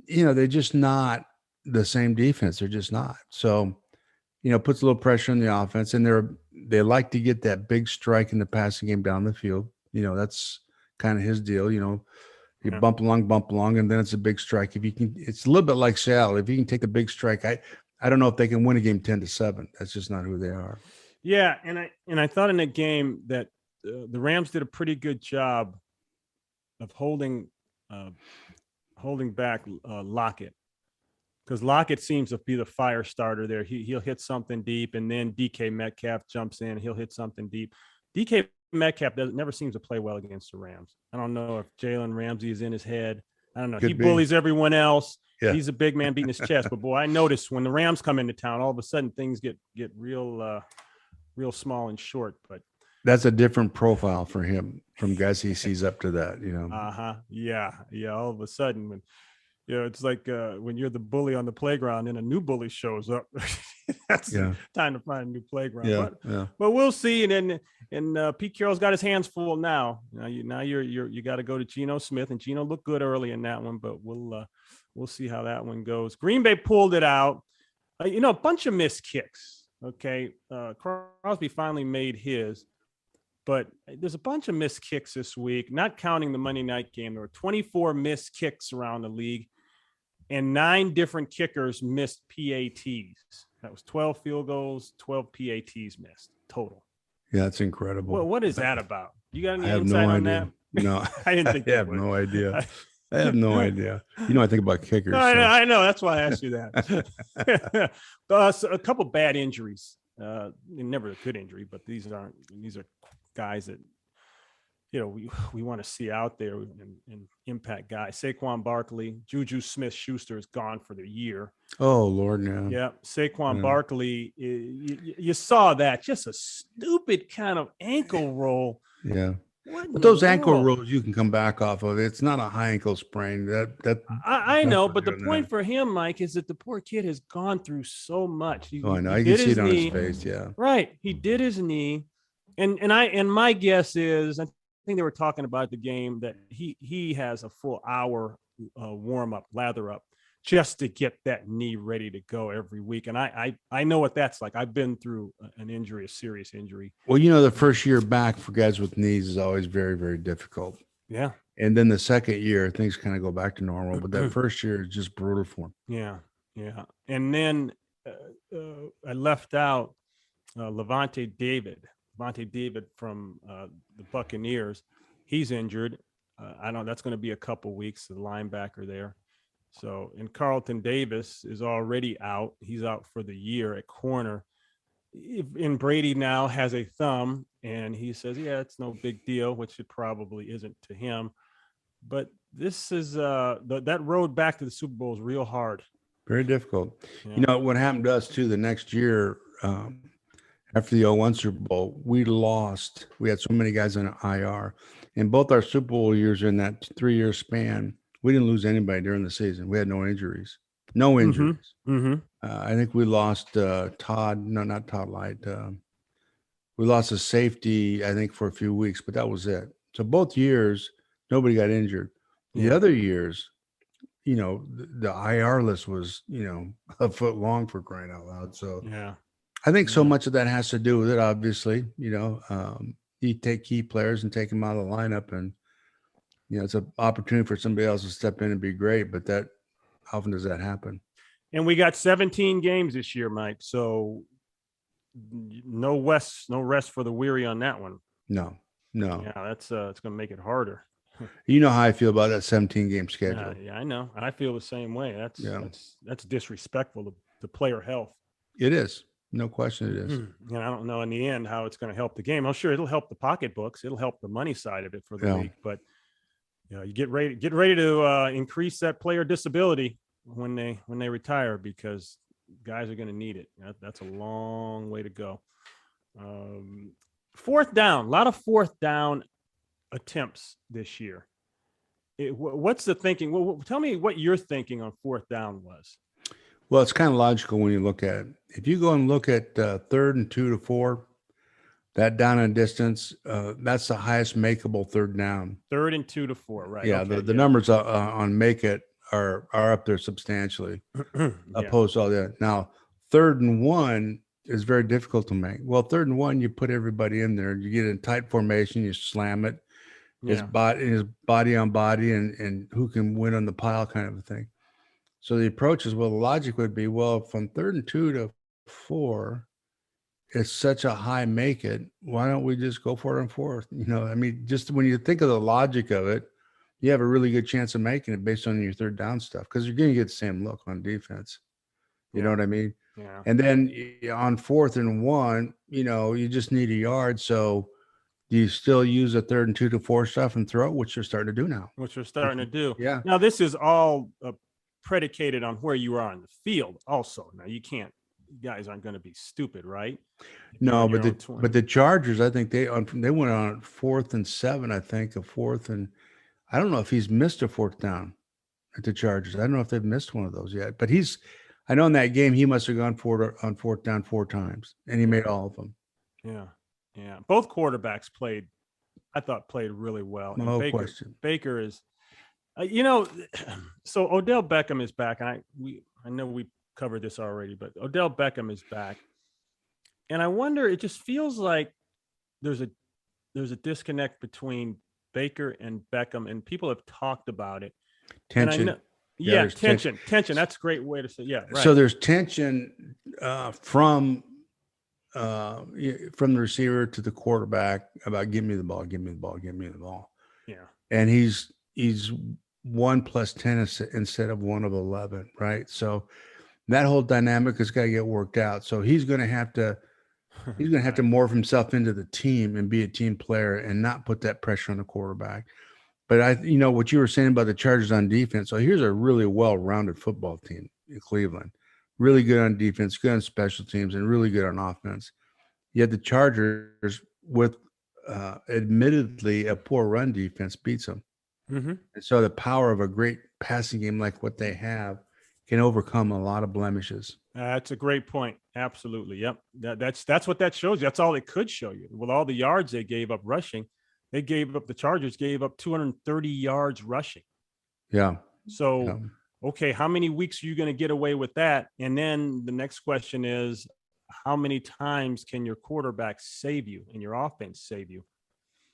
they're just not the same defense. They're just not. So, puts a little pressure on the offense, and they like to get that big strike in the passing game down the field. That's kind of his deal. You bump along, and then it's a big strike. If you can, it's a little bit like Seattle. If you can take a big strike, I don't know if they can win a game 10-7. That's just not who they are. Yeah, and I thought in that game that the Rams did a pretty good job of holding back Lockett. because Lockett seems to be the fire starter there. He'll hit something deep, and then DK Metcalf jumps in. He'll hit something deep. DK Metcalf never seems to play well against the Rams. I don't know if Jalen Ramsey is in his head. I don't know. He bullies everyone else. Yeah. He's a big man beating his chest. But boy, I noticed when the Rams come into town, all of a sudden things get real small and short. But that's a different profile for him from guys he sees up to that, you know. Yeah. All of a sudden, when it's like when you're the bully on the playground and a new bully shows up. That's time to find a new playground. But we'll see. And Pete Carroll's got his hands full now. You got to go to Geno Smith, and Geno looked good early in that one, but we'll see how that one goes. Green Bay pulled it out. A bunch of missed kicks. Okay, Crosby finally made his, but there's a bunch of missed kicks this week, not counting the Monday night game. There were 24 missed kicks around the league, and 9 different kickers missed PATs. That was 12 field goals, 12 PATs missed total. Yeah, that's incredible. Well, what is that about? You got any insight on that? No, I didn't think. I have no idea. I have no idea. I think about kickers. No, I know. That's why I asked you that. So a couple bad injuries. Never a good injury, but these are guys that we want to see out there and impact guys. Saquon Barkley, Juju Smith-Schuster is gone for the year. Oh Lord, no. Yeah, Saquon Barkley. You saw that, just a stupid kind of ankle roll. Yeah. But those ankle rolls you can come back off of. It's not a high ankle sprain. I know, but the point for him, Mike, is that the poor kid has gone through so much. I know. You can see it on his face. Yeah. Right. He did his knee, and my guess is, I think they were talking about the game, that he has a full hour warm up, lather up, just to get that knee ready to go every week. And I know what that's like. I've been through an injury, a serious injury. Well, the first year back for guys with knees is always very, very difficult. Yeah. And then the second year, things kind of go back to normal. But that first year is just brutal for him. Yeah. And then I left out Levante David from the Buccaneers. He's injured. That's going to be a couple weeks, the linebacker there. So, and Carlton Davis is already out. He's out for the year at corner. And Brady now has a thumb, and he says, yeah, it's no big deal, which it probably isn't to him. But this is that road back to the Super Bowl is real hard. Very difficult. Yeah. What happened to us too the next year, after the 0-1 Super Bowl, we had so many guys on IR. And both our Super Bowl years in that 3-year span, we didn't lose anybody during the season. We had no injuries. Mm-hmm. I think we lost not Todd Light. We lost a safety, I think, for a few weeks, but that was it. So both years, nobody got injured. The other years, the IR list was, a foot long, for crying out loud. So I think so much of that has to do with it, obviously. You take key players and take them out of the lineup, and it's an opportunity for somebody else to step in and be great, but how often does that happen? And we got 17 games this year, Mike. So no rest for the weary on that one. No. Yeah, that's it's going to make it harder. You know how I feel about that 17-game schedule. Yeah, I know. I feel the same way. That's disrespectful to player health. It is. No question it is. And I don't know in the end how it's going to help the game. I'm sure it'll help the pocketbooks. It'll help the money side of it for the league, but you get ready to increase that player disability when they retire, because guys are going to need it. That's a long way to go. Fourth down, a lot of fourth down attempts this year. What's the thinking? Well, tell me what your thinking on fourth down was. Well, it's kind of logical when you look at it. If you go and look at 3rd and 2 to 4, that down and distance, that's the highest makeable third down. 3rd and 2 to 4, right? Yeah, okay, the numbers on make it are up there substantially, opposed to all that. Now, 3rd and 1 is very difficult to make. Well, 3rd and 1, you put everybody in there. You get in tight formation, you slam it. His body on body, and who can win on the pile kind of a thing. So the approach is, the logic would be, from 3rd and 2 to 4, it's such a high make it. Why don't we just go for it on 4th? Just when you think of the logic of it, you have a really good chance of making it based on your third down stuff because you're going to get the same look on defense. You know what I mean? Yeah. And then on 4th and 1, you just need a yard. So do you still use a 3rd and 2 to 4 stuff and throw it, which you're starting to do now? Which we're starting to do. Yeah. Now, this is all predicated on where you are on the field also. Now, you guys aren't going to be stupid, right? No, but the Chargers, I think they went on 4th and 7, I think, a 4th, and I don't know if he's missed a 4th down at the Chargers. I don't know if they've missed one of those yet, but I know in that game he must have gone on 4th down 4 times, and he made all of them. Yeah. Yeah. Both quarterbacks played really well. No and question. Baker is, so Odell Beckham is back, and I know we covered this already, but Odell Beckham is back. And I wonder, it just feels like there's a disconnect between Baker and Beckham, and people have talked about it. Tension. Tension. That's a great way to say. Yeah. Right. So there's tension from the receiver to the quarterback about give me the ball. Yeah. And he's 1 + 10 instead of 1 of 11, right? So that whole dynamic has got to get worked out. So he's going to have to morph himself into the team and be a team player and not put that pressure on the quarterback. But what you were saying about the Chargers on defense. So here's a really well-rounded football team in Cleveland. Really good on defense, good on special teams, and really good on offense. Yet the Chargers, with admittedly a poor run defense, beats them. Mm-hmm. And so the power of a great passing game like what they have can overcome a lot of blemishes. That's a great point. Absolutely. Yep. That's what that shows you. That's all it could show you. With all the yards they gave up rushing, the Chargers gave up 230 yards rushing. Yeah. So, okay, how many weeks are you going to get away with that? And then the next question is, how many times can your quarterback save you and your offense save you?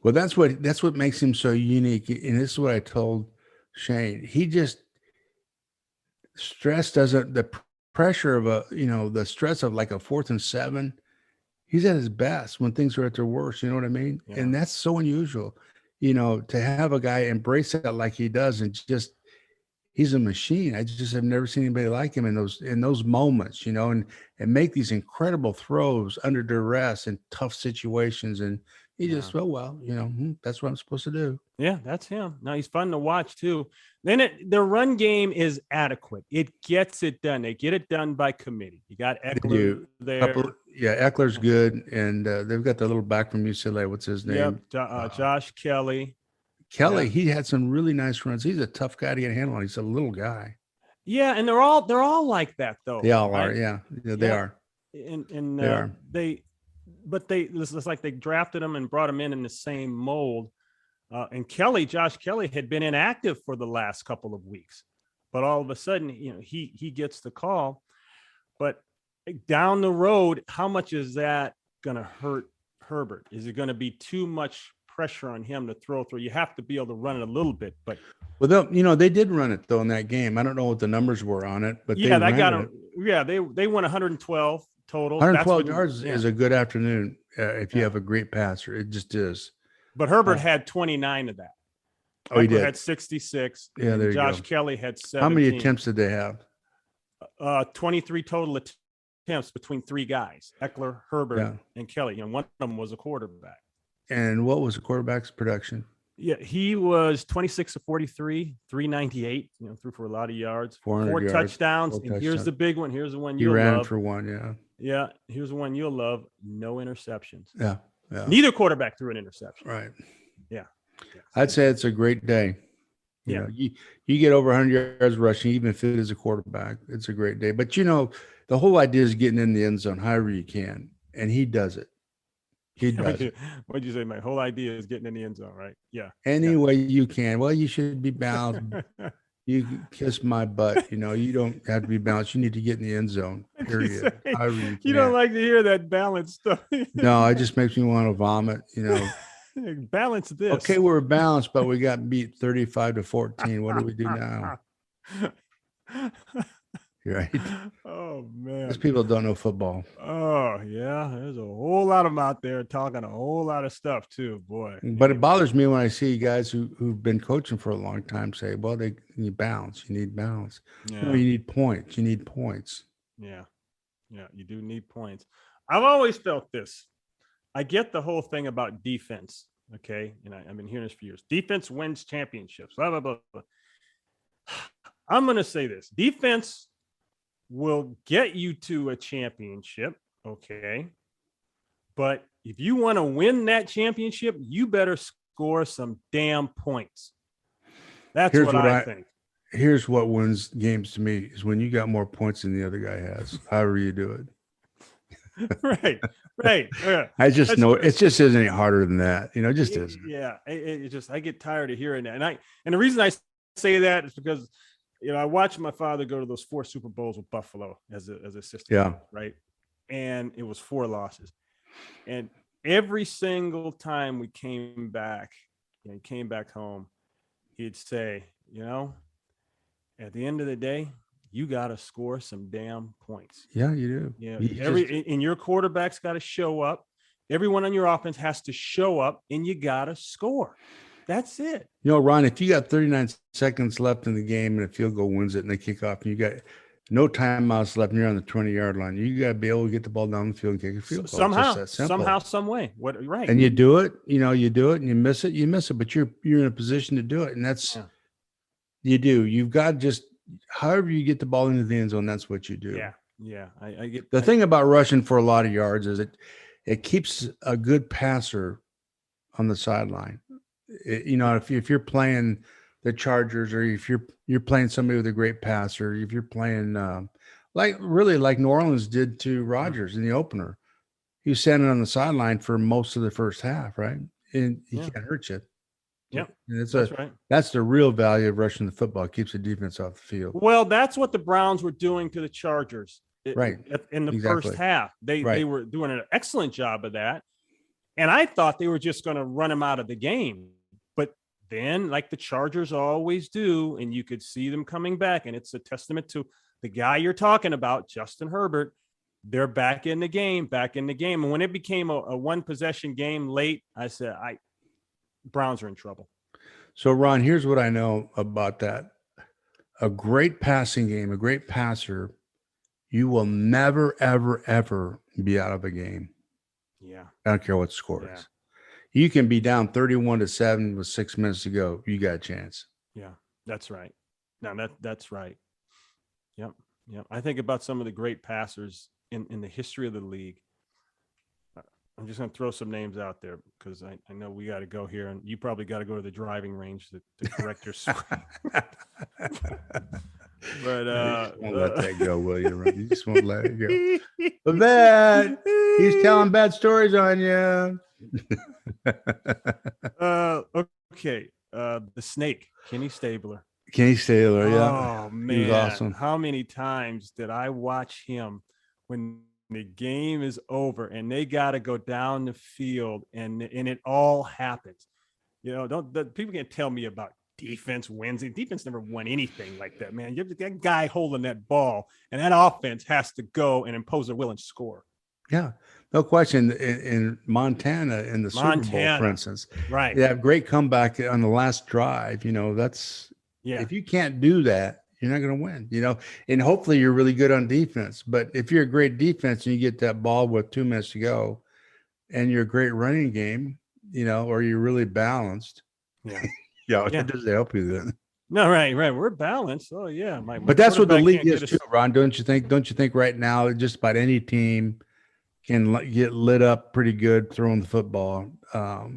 Well, that's what makes him so unique. And this is what I told Shane. He just the pressure of the stress of like a 4th and 7. He's at his best when things are at their worst. You know what I mean? Yeah. And that's so unusual, to have a guy embrace that like he does and just, he's a machine. I just have never seen anybody like him in those moments, and make these incredible throws under duress in tough situations. And he just, that's what I'm supposed to do. Yeah, that's him. Now he's fun to watch too. Then the run game is adequate. It gets it done. They get it done by committee. You got Eckler there. Eckler's good. And they've got the little back from UCLA. What's his name? Yep, Josh Kelly. He had some really nice runs. He's a tough guy to get a handle on. He's a little guy. Yeah, and they're all like that though. They all are. Yeah, they are. And they are. It's like they drafted him and brought him in the same mold. And Josh Kelly had been inactive for the last couple of weeks, but all of a sudden, he gets the call. But down the road, how much is that going to hurt Herbert? Is it going to be too much pressure on him to throw through? You have to be able to run it a little bit, but they did run it though in that game. I don't know what the numbers were on it, but yeah, that got him. Yeah, they went 112 total. 112 yards is a good afternoon if you have a great passer. It just is. But Herbert had 29 of that. Oh, he did. Had 66. Yeah, there you go. Josh Kelly had 17. How many attempts did they have? 23 total attempts between 3 guys: Eckler, Herbert, and Kelly. One of them was a quarterback. And what was the quarterback's production? Yeah, he was 26 of 43, 398. Threw for a lot of yards, 4 touchdowns. And here's the big one. Here's the one you'll love. He ran for 1. Yeah. Yeah. Here's the one you'll love. No interceptions. Yeah. Neither quarterback threw an interception. Right. Yeah. I'd say it's a great day. You get over 100 yards rushing, even if it is a quarterback, it's a great day. But the whole idea is getting in the end zone however you can, and he does it. He does. What'd you say? My whole idea is getting in the end zone, right? Yeah. Any way you can. Well, you should be balanced. You kiss my butt. You don't have to be balanced. You need to get in the end zone. Period. You don't like to hear that balance stuff. No, it just makes me want to vomit. Balance this. Okay, we're balanced, but we got beat 35-14. What do we do now? right? Oh man. These people don't know football. Oh yeah, there's a whole lot of them out there talking a whole lot of stuff too, boy. But it bothers me when I see guys who've been coaching for a long time say, well, they need balance. You need balance. Yeah. No, you need points. You need points. Yeah. Yeah, you do need points. I've always felt this. I get the whole thing about defense. Okay. And I've been hearing this for years. Defense wins championships. Blah, blah, blah, blah. I'm going to say this. Defense will get you to a championship. Okay. But if you want to win that championship, you better score some damn points. That's what I think. Here's what wins games to me is when you got more points than the other guy has, however you do it. Right. Yeah. I just know it just isn't any harder than that. It just isn't. Yeah. I get tired of hearing that. And the reason I say that is because, I watched my father go to those 4 Super Bowls with Buffalo as a assistant. Yeah. Right. And it was 4 losses. And every single time we came back home, he'd say, at the end of the day, you got to score some damn points. Yeah, you do. Yeah. And your quarterback's got to show up. Everyone on your offense has to show up, and you got to score. That's it. Ron, if you got 39 seconds left in the game and a field goal wins it and they kick off and you got no timeouts left and you're on the 20-yard line, you got to be able to get the ball down the field and kick a field goal. Somehow, some way. Right. And you do it, you do it and you miss it, but you're in a position to do it. And that's, you do. You've got just, however you get the ball into the end zone, that's what you do. Yeah. Yeah. I get the thing about rushing for a lot of yards is it keeps a good passer on the sideline. If you're playing the Chargers or if you're playing somebody with a great passer, if you're playing like New Orleans did to Rodgers in the opener, he was standing on the sideline for most of the first half, right? And he can't hurt you. Yeah, and that's right. That's the real value of rushing the football. It keeps the defense off the field. Well, that's what the Browns were doing to the Chargers, right? In the first half, they were doing an excellent job of that, and I thought they were just going to run him out of the game. But then, like the Chargers always do, and you could see them coming back, and it's a testament to the guy you're talking about, Justin Herbert. They're back in the game. And when it became a one possession game late, I said, Browns are in trouble. So, Ron, here's what I know about that. A great passing game, a great passer, you will never, ever, ever be out of a game. Yeah. I don't care what the score is. You can be down 31-7 with 6 minutes to go. You got a chance. Yeah, that's right. No, that's right. Yep. I think about some of the great passers in the history of the league. I'm just going to throw some names out there because I know we got to go here, and you probably got to go to the driving range to correct your swing. But you won't let that go, will you? You just won't let it go. But man, he's telling bad stories on you. Okay. The Snake, Kenny Stabler. Yeah. Oh man, he was awesome. How many times did I watch him when the game is over and they got to go down the field and it all happens? People can't tell me about defense wins. Defense never won anything like that, man. You have that guy holding that ball, and that offense has to go and impose their will and score. Yeah, no question. In Montana, in the Super Bowl, for instance, right? They have great comeback on the last drive. That's if you can't do that, you're not going to win. And hopefully you're really good on defense. But if you're a great defense and you get that ball with 2 minutes to go, and you're a great running game, or you're really balanced, it doesn't help you then. No, right. We're balanced. Oh yeah, but that's what the league is too, Ron. Don't you think? Don't you think right now just about any team can get lit up pretty good throwing the football?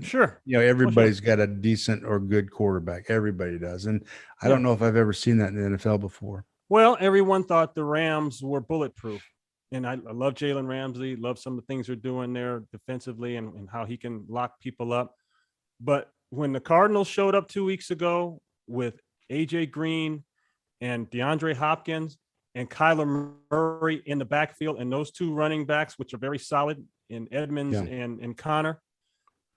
Sure. Everybody's got a decent or good quarterback. Everybody does, and I don't know if I've ever seen that in the NFL before. Well, everyone thought the Rams were bulletproof, and I love Jalen Ramsey. Love some of the things they're doing there defensively and how he can lock people up. But when the Cardinals showed up 2 weeks ago with AJ Green and DeAndre Hopkins and Kyler Murray in the backfield, and those two running backs, which are very solid in Edmonds and Connor,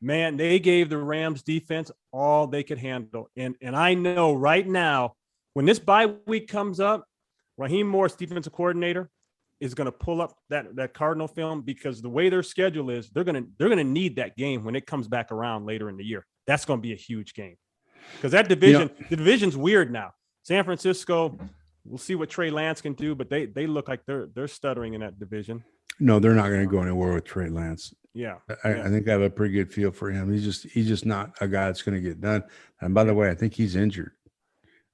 man, they gave the Rams defense all they could handle. And I know right now, when this bye week comes up, Raheem Morris, defensive coordinator, is going to pull up that Cardinal film because the way their schedule is, they're going to need that game when it comes back around later in the year. That's going to be a huge game because that division, the division's weird now. San Francisco, we'll see what Trey Lance can do, but they look like they're stuttering in that division. No, they're not going to go anywhere with Trey Lance. Yeah. I think I have a pretty good feel for him. He's just not a guy that's going to get done. And by the way, I think he's injured.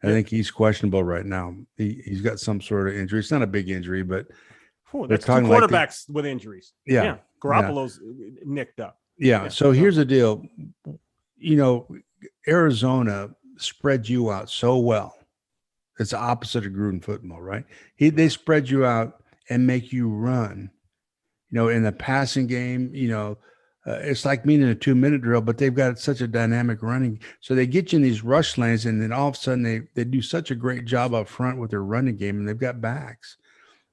I think he's questionable right now. He's got some sort of injury. It's not a big injury, but that's two quarterbacks with injuries. Yeah. Garoppolo's nicked up. Yeah. So here's the deal. Arizona spread you out so well. It's the opposite of Gruden football, right? They spread you out and make you run. In the passing game, it's like being in a 2-minute drill, but they've got such a dynamic running. So they get you in these rush lanes, and then all of a sudden they do such a great job up front with their running game, and they've got backs.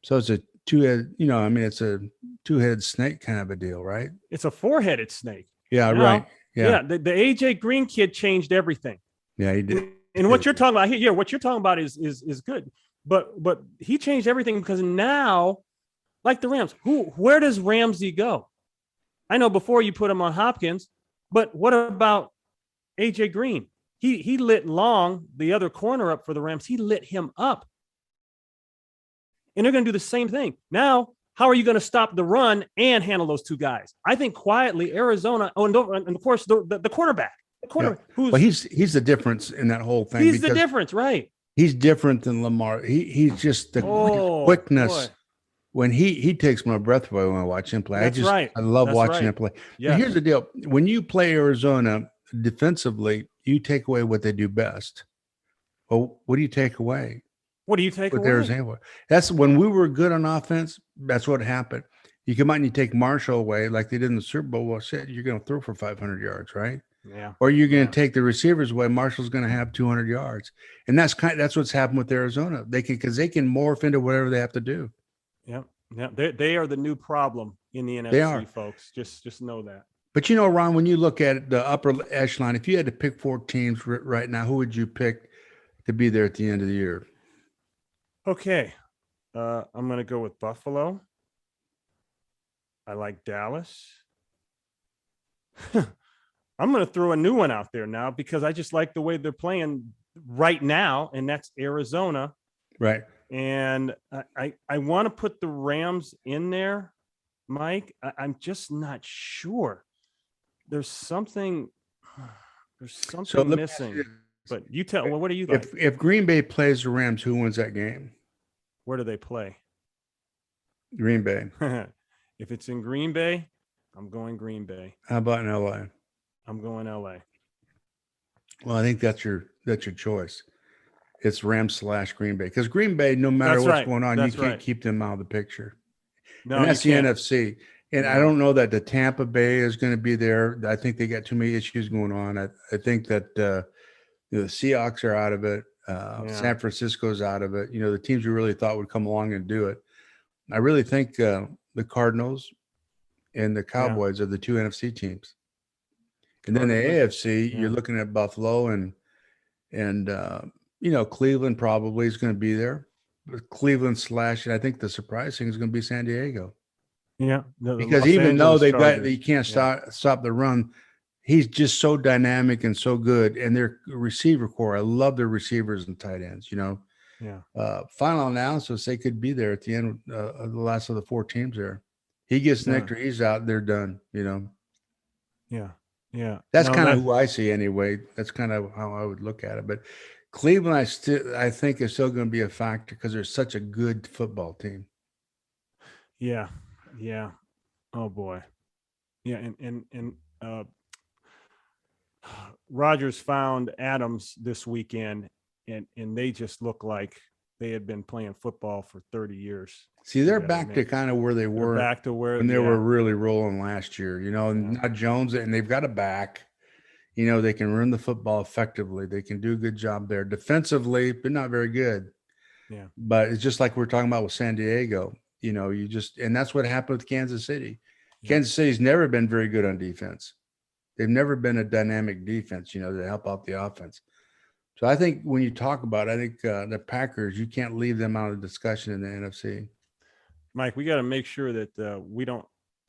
So it's a it's a two-headed snake kind of a deal, right? It's a four-headed snake. Yeah, right. Yeah. The AJ Green kid changed everything. Yeah, he did. And what you're talking about here, what you're talking about is good. But he changed everything because now, like the Rams, where does Ramsey go? I know before you put him on Hopkins, but what about AJ Green? He lit Long, the other corner, up for the Rams. He lit him up. And they're going to do the same thing. Now, how are you going to stop the run and handle those two guys? I think quietly Arizona, and of course the quarterback. He's the difference in that whole thing. He's the difference, right? He's different than Lamar. He's just the quickness. Boy. When he takes my breath away when I watch him play. I love watching him play. Yeah. Here's the deal. When you play Arizona defensively, you take away what they do best. Well, what do you take away? What do you take away? Arizona? That's when we were good on offense. That's what happened. You come out and you take Marshall away like they did in the Super Bowl. Well, shit, you're going to throw for 500 yards, right? Yeah. Or you're going to take the receivers away. Marshall's going to have 200 yards, and that's what's happened with Arizona. They can morph into whatever they have to do. Yeah. They are the new problem in the NFC, folks. Just know that. But Ron, when you look at the upper echelon, if you had to pick 4 teams right now, who would you pick to be there at the end of the year? Okay. I'm going to go with Buffalo. I like Dallas. I'm going to throw a new one out there now because I just like the way they're playing right now, and that's Arizona. Right. And I want to put the Rams in there, Mike. I'm just not sure. There's something missing. But you tell. Well, what do you like? If Green Bay plays the Rams, who wins that game? Where do they play? Green Bay. If it's in Green Bay, I'm going Green Bay. How about in LA? I'm going LA. Well, I think that's your choice. It's Rams / Green Bay, because Green Bay, no matter what's going on, you can't keep them out of the picture. No, and that's the NFC. And I don't know that the Tampa Bay is going to be there. I think they got too many issues going on. I think that the Seahawks are out of it. San Francisco's out of it. The teams we really thought would come along and do it. I really think the Cardinals and the Cowboys are the 2 NFC teams. And then the AFC, you're looking at Buffalo and Cleveland probably is going to be there. But Cleveland / and I think the surprise thing is going to be San Diego. Yeah. Because even though you can't stop the run, he's just so dynamic and so good. And their receiver core, I love their receivers and tight ends, Yeah. Final analysis, they could be there at the end of the last of the 4 teams there. He gets nicked or he's out, they're done, Yeah. Yeah. That's kind of who I see anyway. That's kind of how I would look at it. But Cleveland, I think is still going to be a factor because they're such a good football team. Yeah. Yeah. Oh boy. Yeah. And Rodgers found Adams this weekend and they just look like they had been playing football for 30 years. See, they're back to kind of where they were back to where when they were really rolling last year, not Jones, and they've got a back. They can run the football effectively. They can do a good job there defensively, but not very good. Yeah. But it's just like we're talking about with San Diego. And that's what happened with Kansas City. Yeah. Kansas City's never been very good on defense. They've never been a dynamic defense, to help out the offense. So I think when you talk about, I think the Packers, you can't leave them out of the discussion in the NFC. Mike, we got to make sure that we don't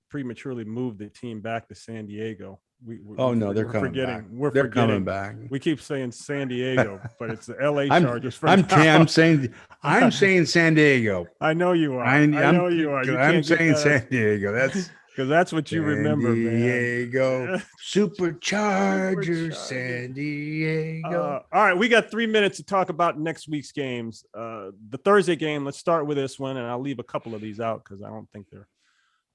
prematurely move the team back to San Diego. They're coming back. They're coming back. We keep saying San Diego, but it's the LA I'm Chargers. I'm saying San Diego. I know you are. I know you are. I'm saying San Diego. That's because that's what you remember, San Diego. man. Superchargers, San Diego. All right, we got 3 minutes to talk about next week's games. The Thursday game, let's start with this one, and I'll leave a couple of these out because I don't think they're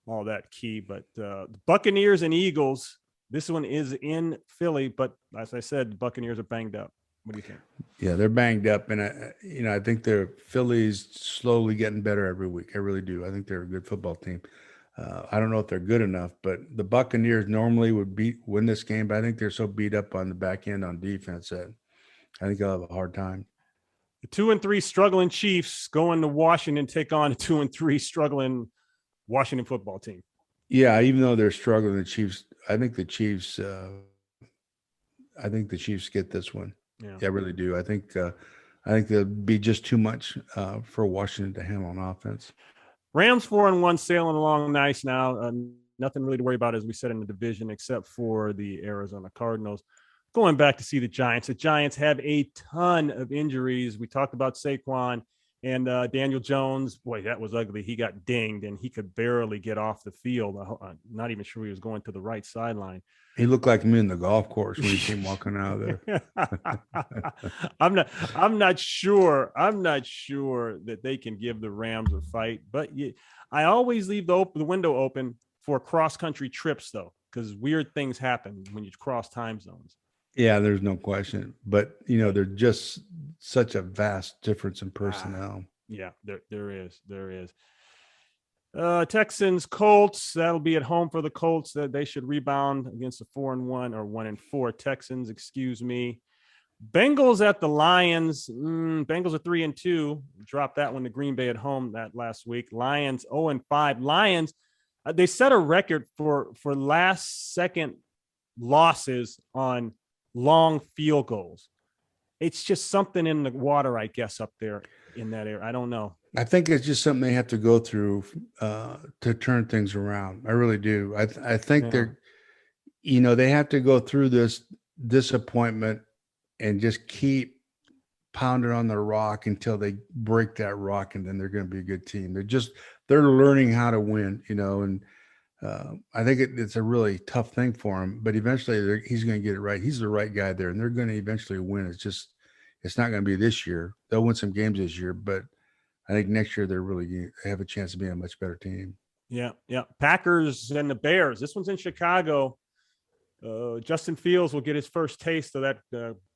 all that key. But the Buccaneers and Eagles, this one is in Philly, but as I said, the Buccaneers are banged up. What do you think? Yeah, they're banged up, and I think the Phillies slowly getting better every week. I really do. I think they're a good football team. I don't know if they're good enough, but the Buccaneers normally would win this game, but I think they're so beat up on the back end on defense that I think they'll have a hard time. The 2-3 struggling Chiefs going to Washington, take on a 2-3 struggling Washington football team. Yeah, even though they're struggling, the Chiefs. I think the Chiefs get this one. Yeah, I really do. I think there'll be just too much for Washington to handle on offense. Rams 4-1, sailing along nice now. Nothing really to worry about, as we said, in the division, except for the Arizona Cardinals. Going back to see the Giants. The Giants have a ton of injuries. We talked about Saquon and Daniel Jones. Boy, that was ugly. He got dinged, and he could barely get off the field. I'm not even sure he was going to the right sideline. He looked like me in the golf course when he came walking out of there. I'm not sure that they can give the Rams a fight, but I always leave the window open for cross-country trips, though, because weird things happen when you cross time zones. Yeah, there's no question. But, they're just such a vast difference in personnel. Yeah, there is. Texans, Colts, that'll be at home for the Colts. That they should rebound against the 4-1 or 1-4 Texans, excuse me. Bengals at the Lions. Bengals are 3-2. Dropped that one to Green Bay at home that last week. Lions 0-5. Lions, they set a record for last second losses on long field goals. It's just something in the water, I guess, up there in that area. I don't know. I think it's just something they have to go through to turn things around. I really do. I think they're, they have to go through this disappointment and just keep pounding on the rock until they break that rock, and then they're going to be a good team. They're learning how to win, and I think it's a really tough thing for him, but eventually he's going to get it right. He's the right guy there, and they're going to eventually win. It's not going to be this year. They'll win some games this year, but I think next year they have a chance of being a much better team. Yeah. Packers and the Bears. This one's in Chicago. Justin Fields will get his first taste of that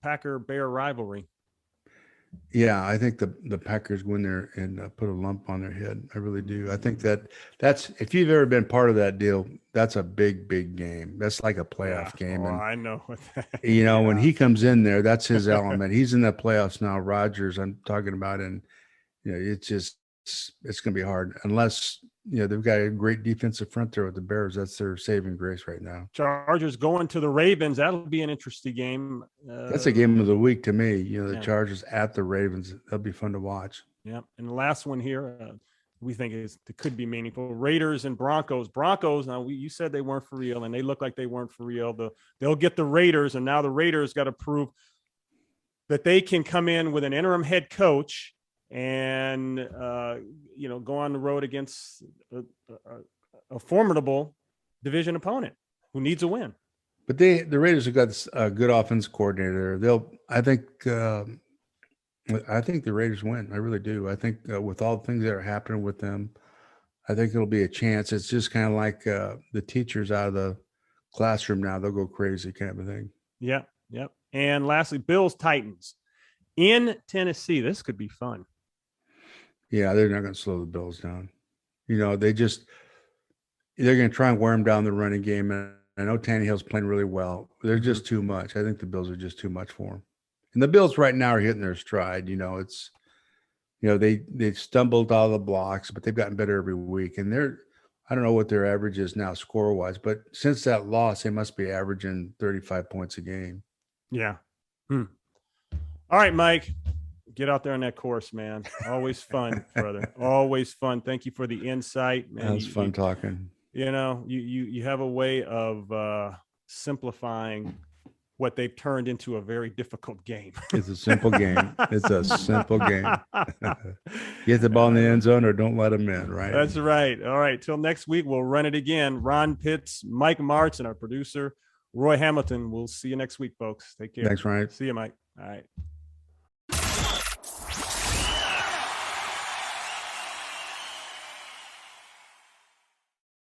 Packer-Bear rivalry. Yeah, I think the Packers win there and put a lump on their head. I really do. I think that's if you've ever been part of that deal, that's a big, big game. That's like a playoff game. Oh, I know. When he comes in there, that's his element. He's in the playoffs now. Rodgers, I'm talking about, and it's going to be hard unless they've got a great defensive front there with the Bears. That's their saving grace right now. Chargers going to the Ravens. That'll be an interesting game. That's a game of the week to me. The Chargers at the Ravens. That'll be fun to watch. Yeah, and the last one here, we think it could be meaningful. Raiders and Broncos. Broncos. Now you said they weren't for real, and they look like they weren't for real. They'll get the Raiders, and now the Raiders got to prove that they can come in with an interim head coach and go on the road against a formidable division opponent who needs a win. But the Raiders have got a good offense coordinator. I think the Raiders win. I really do. I think with all the things that are happening with them, I think it'll be a chance. It's just kind of like the teachers out of the classroom now. They'll go crazy kind of a thing. Yeah. Yep. And lastly, Bills Titans in Tennessee. This could be fun. Yeah, they're not going to slow the Bills down. They're going to try and wear them down the running game. And I know Tannehill's playing really well. They're just too much. I think the Bills are just too much for them. And the Bills right now are hitting their stride. They stumbled out of the blocks, but they've gotten better every week. And I don't know what their average is now score-wise, but since that loss, they must be averaging 35 points a game. Yeah. All right, Mike, get out there on that course, man. Always fun, brother. Always fun. Thank you for the insight, man. That was fun talking. You have a way of simplifying what they've turned into a very difficult game. It's a simple game. It's a simple game. Get the ball in the end zone or don't let them in, right? That's right. All right. Till next week, we'll run it again. Ron Pitts, Mike Martz, and our producer, Roy Hamilton. We'll see you next week, folks. Take care. Thanks, Ryan. See you, Mike. All right.